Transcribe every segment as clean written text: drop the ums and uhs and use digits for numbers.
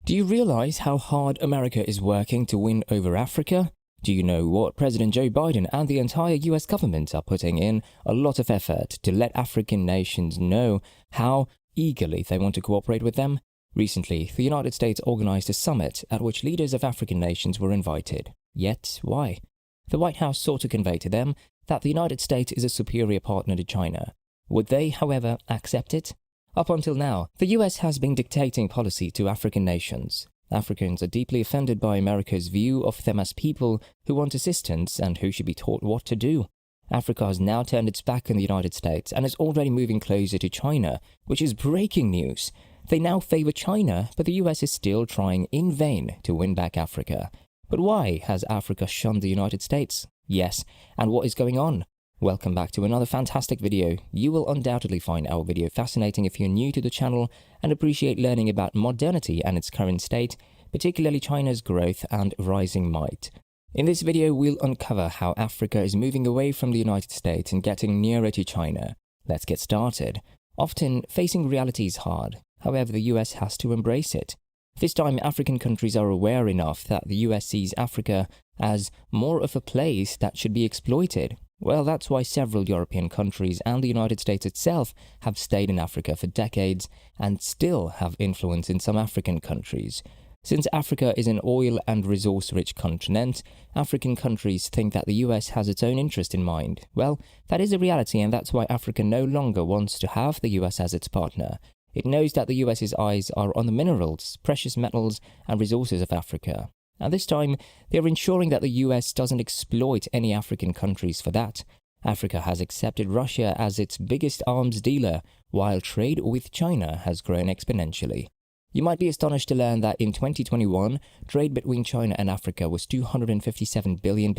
Do you realize how hard America is working to win over Africa? Do you know what President Joe Biden and the entire US government are putting in a lot of effort to let African nations know how eagerly they want to cooperate with them? Recently, the United States organized a summit at which leaders of African nations were invited. Yet, why? The White House sought to convey to them that the United States is a superior partner to China. Would they, however, accept it? Up until now, the US has been dictating policy to African nations. Africans are deeply offended by America's view of them as people who want assistance and who should be taught what to do. Africa has now turned its back on the United States and is already moving closer to China, which is breaking news. They now favor China, but the US is still trying in vain to win back Africa. But why has Africa shunned the United States? Yes, and what is going on? Welcome back to another fantastic video. You will undoubtedly find our video fascinating if you're new to the channel and appreciate learning about modernity and its current state, particularly China's growth and rising might. In this video, we'll uncover how Africa is moving away from the United States and getting nearer to China. Let's get started. Often, facing reality is hard. However, the US has to embrace it. This time, African countries are aware enough that the US sees Africa as more of a place that should be exploited. Well, that's why several European countries and the United States itself have stayed in Africa for decades and still have influence in some African countries. Since Africa is an oil and resource-rich continent, African countries think that the US has its own interest in mind. Well, that is a reality, and that's why Africa no longer wants to have the US as its partner. It knows that the US's eyes are on the minerals, precious metals, and resources of Africa. And this time, they are ensuring that the US doesn't exploit any African countries for that. Africa has accepted Russia as its biggest arms dealer, while trade with China has grown exponentially. You might be astonished to learn that in 2021, trade between China and Africa was $257 billion,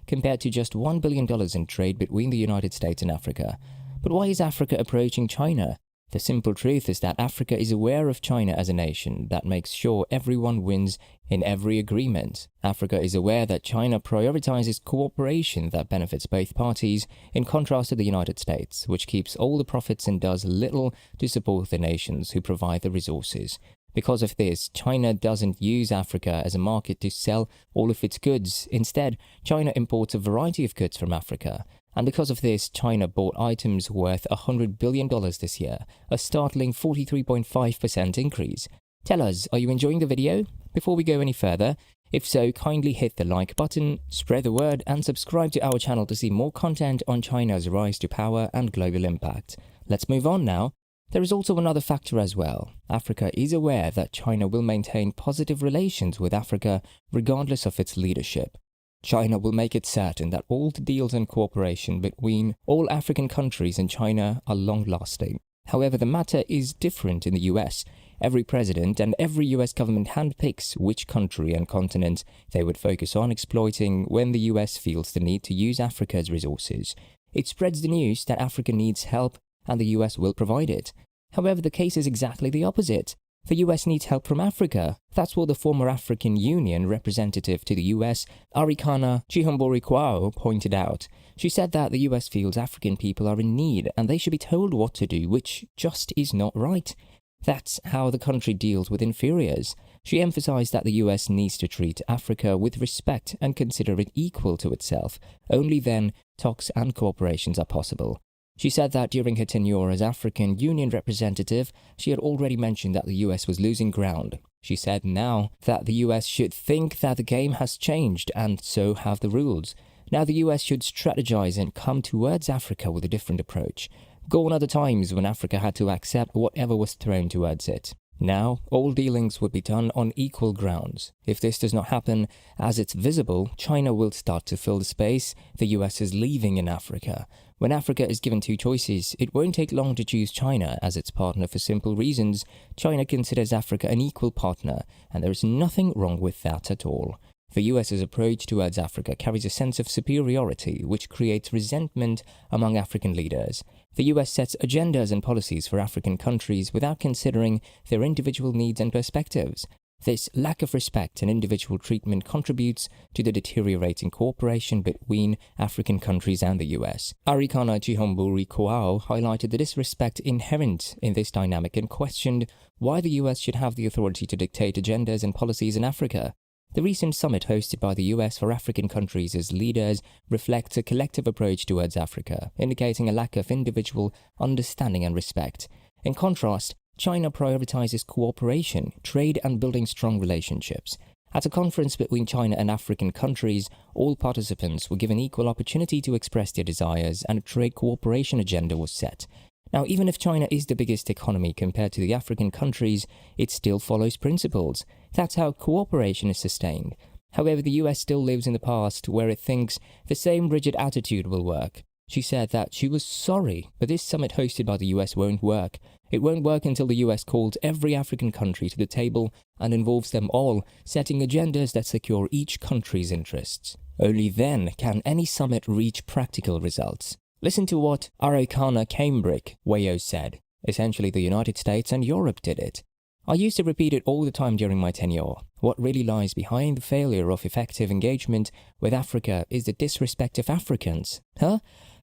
compared to just $1 billion in trade between the United States and Africa. But why is Africa approaching China? The simple truth is that Africa is aware of China as a nation that makes sure everyone wins in every agreement. Africa is aware that China prioritizes cooperation that benefits both parties, in contrast to the United States, which keeps all the profits and does little to support the nations who provide the resources. Because of this, China doesn't use Africa as a market to sell all of its goods. Instead, China imports a variety of goods from Africa. And because of this, China bought items worth $100 billion this year, a startling 43.5% increase. Tell us, are you enjoying the video? Before we go any further, if so, kindly hit the like button, spread the word, and subscribe to our channel to see more content on China's rise to power and global impact. Let's move on now. There is also another factor as well. Africa is aware that China will maintain positive relations with Africa regardless of its leadership. China will make it certain that all the deals and cooperation between all African countries and China are long-lasting. However, the matter is different in the US. Every president and every US government handpicks which country and continent they would focus on exploiting when the US feels the need to use Africa's resources. It spreads the news that Africa needs help and the US will provide it. However, the case is exactly the opposite. The US needs help from Africa. That's what the former African Union representative to the US, Arikana Chihambori-Quao, pointed out. She said that the US feels African people are in need and they should be told what to do, which just is not right. That's how the country deals with inferiors. She emphasized that the US needs to treat Africa with respect and consider it equal to itself. Only then talks and cooperations are possible. She said that during her tenure as African Union representative, she had already mentioned that the US was losing ground. She said now that the US should think that the game has changed and so have the rules. Now the US should strategize and come towards Africa with a different approach. Gone are the times when Africa had to accept whatever was thrown towards it. Now, all dealings would be done on equal grounds. If this does not happen, as it's visible, China will start to fill the space the US is leaving in Africa. When Africa is given two choices, it won't take long to choose China as its partner for simple reasons. China considers Africa an equal partner, and there is nothing wrong with that at all. The US's approach towards Africa carries a sense of superiority, which creates resentment among African leaders. The US sets agendas and policies for African countries without considering their individual needs and perspectives. This lack of respect and individual treatment contributes to the deteriorating cooperation between African countries and the US. Arikana Chihomburi Koao highlighted the disrespect inherent in this dynamic and questioned why the US should have the authority to dictate agendas and policies in Africa. The recent summit hosted by the US for African countries as leaders reflects a collective approach towards Africa, indicating a lack of individual understanding and respect. In contrast, China prioritizes cooperation, trade, and building strong relationships. At a conference between China and African countries, all participants were given equal opportunity to express their desires, and a trade cooperation agenda was set. Now, even if China is the biggest economy compared to the African countries, it still follows principles. That's how cooperation is sustained. However, the US still lives in the past where it thinks the same rigid attitude will work. She said that she was sorry, but this summit hosted by the US won't work. It won't work until the US calls every African country to the table and involves them all, setting agendas that secure each country's interests. Only then can any summit reach practical results. Listen to what Arikana Cambridge Wayo said. Essentially, the United States and Europe did it. I used to repeat it all the time during my tenure. What really lies behind the failure of effective engagement with Africa is the disrespect of Africans.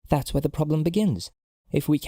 That's where the problem begins. If the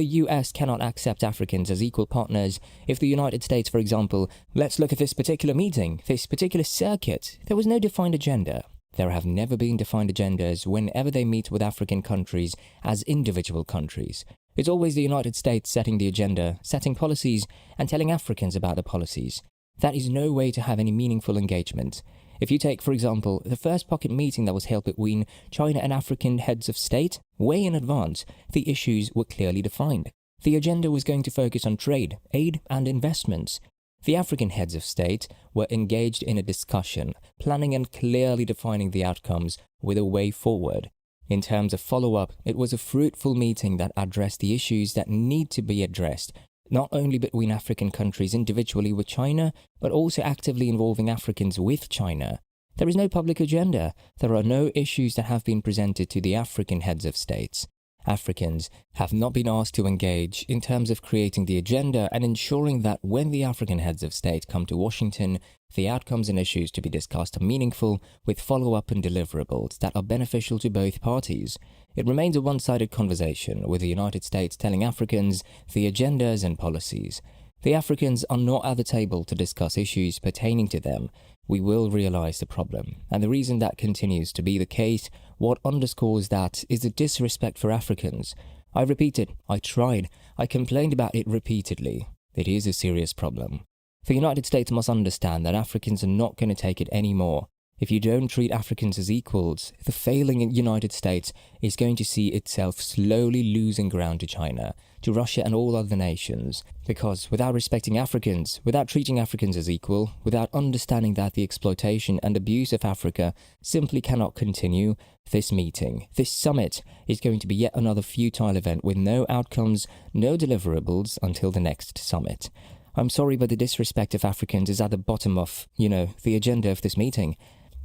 US cannot accept Africans as equal partners, if the United States, for example, let's look at this particular meeting, this particular circuit, there was no defined agenda. There have never been defined agendas whenever they meet with African countries as individual countries. It's always the United States setting the agenda, setting policies, and telling Africans about the policies. That is no way to have any meaningful engagement. If you take, for example, the first pocket meeting that was held between China and African heads of state, way in advance, the issues were clearly defined. The agenda was going to focus on trade, aid, and investments. The African heads of state were engaged in a discussion, planning and clearly defining the outcomes with a way forward. In terms of follow-up, it was a fruitful meeting that addressed the issues that need to be addressed, not only between African countries individually with China, but also actively involving Africans with China. There is no public agenda. There are no issues that have been presented to the African heads of states. Africans have not been asked to engage in terms of creating the agenda and ensuring that when the African heads of state come to Washington, the outcomes and issues to be discussed are meaningful, with follow-up and deliverables that are beneficial to both parties. It remains a one-sided conversation, with the United States telling Africans the agendas and policies. The Africans are not at the table to discuss issues pertaining to them. We will realize the problem, and the reason that continues to be the case, what underscores that, is the disrespect for Africans. I repeated, I tried, I complained about it repeatedly. It is a serious problem. The United States must understand that Africans are not going to take it anymore. If you don't treat Africans as equals, the failing United States is going to see itself slowly losing ground to China, to Russia and all other nations. Because without respecting Africans, without treating Africans as equal, without understanding that the exploitation and abuse of Africa simply cannot continue, this meeting, this summit, is going to be yet another futile event with no outcomes, no deliverables until the next summit. I'm sorry, but the disrespect of Africans is at the bottom of, the agenda of this meeting.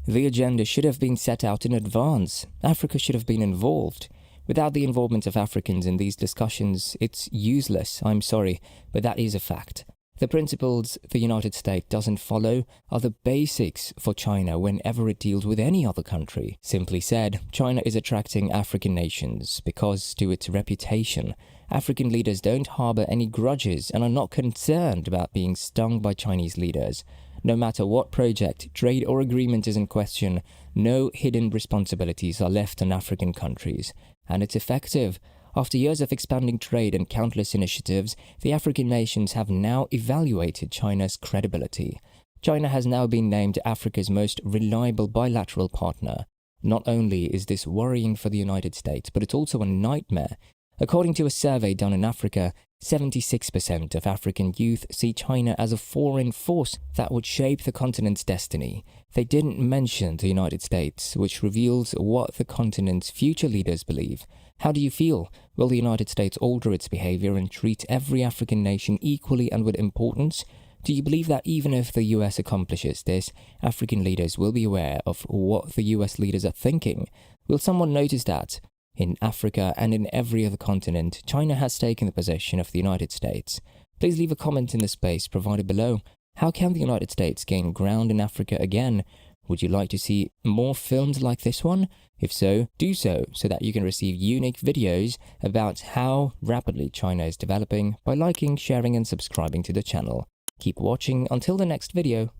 The agenda should have been set out in advance. Africa should have been involved. Without the involvement of Africans in these discussions, it's useless. I'm sorry, but that is a fact. The principles the United States doesn't follow are the basics for China whenever it deals with any other country. Simply said, China is attracting African nations because, to its reputation, African leaders don't harbor any grudges and are not concerned about being stung by Chinese leaders. No matter what project, trade or agreement is in question, no hidden responsibilities are left on African countries. And it's effective. After years of expanding trade and countless initiatives, the African nations have now evaluated China's credibility. China has now been named Africa's most reliable bilateral partner. Not only is this worrying for the United States, but it's also a nightmare. According to a survey done in Africa, 76% of African youth see China as a foreign force that would shape the continent's destiny. They didn't mention the United States, which reveals what the continent's future leaders believe. How do you feel? Will the United States alter its behavior and treat every African nation equally and with importance? Do you believe that even if the US accomplishes this, African leaders will be aware of what the US leaders are thinking? Will someone notice that? In Africa and in every other continent, China has taken the possession of the United States. Please leave a comment in the space provided below. How can the United States gain ground in Africa again? Would you like to see more films like this one? If so, do so that you can receive unique videos about how rapidly China is developing by liking, sharing and subscribing to the channel. Keep watching until the next video.